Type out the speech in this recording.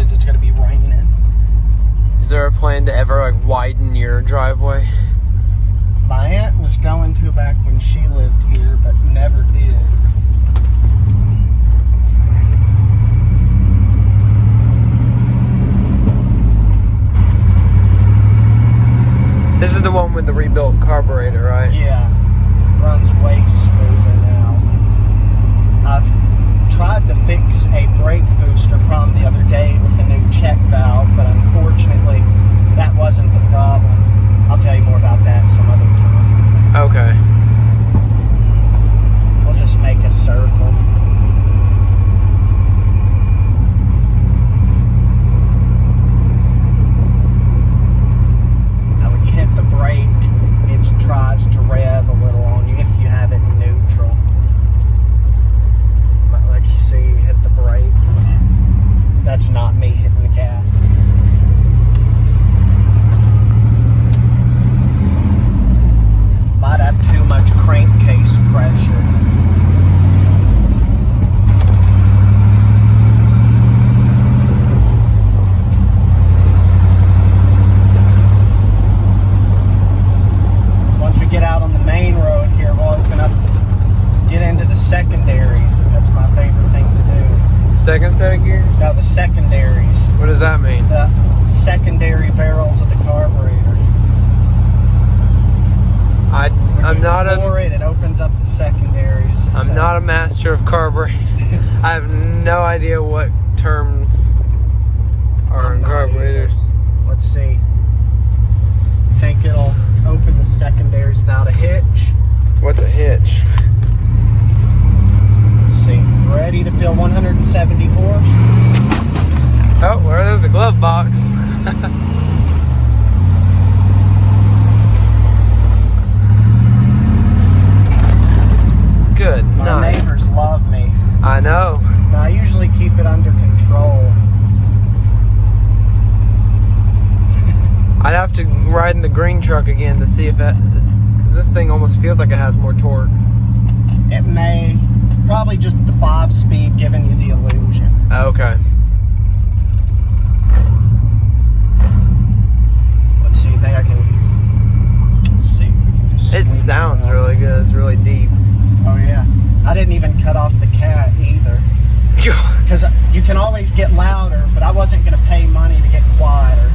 since it's going to be raining. Is there a plan to ever like widen your driveway? My aunt was going to back when she lived here, but never did. This is the one with the rebuilt carburetor, right? Yeah, runs way smoother now. I've tried to fix a brake booster problem the other day with a new check valve, but unfortunately that wasn't the problem. I'll tell you more about that some other time. Okay. We'll just make a circle. Now when you hit the brake, it tries to rev a little on you if you have it in neutral. Like you see, you hit the brake. That's not me hitting the gas. Might have too much crankcase pressure. Once we get out on the main road here, we'll open up, get into the secondaries. That's my favorite thing to do. Second set of gears? No, the secondaries. What does that mean? The secondary barrels of the carburetor. I'm not it opens up the secondaries. I'm not a master of carburetor. I have no idea what terms are in carburetors. Let's see. I think it'll open the secondaries without a hitch. What's a hitch? Let's see. Ready to feel 170 horse. Oh, there's the glove box. Good My night. neighbors love me. I know. Now, I usually keep it under control. I'd have to ride in the green truck again to see if that, because this thing almost feels like it has more torque. It may. Probably just the 5-speed giving you the illusion. Okay. Let's see. You think I can? Let's see if we can just. It sounds really good. It's really deep. Oh yeah. I didn't even cut off the cat either. Because you can always get louder, but I wasn't going to pay money to get quieter.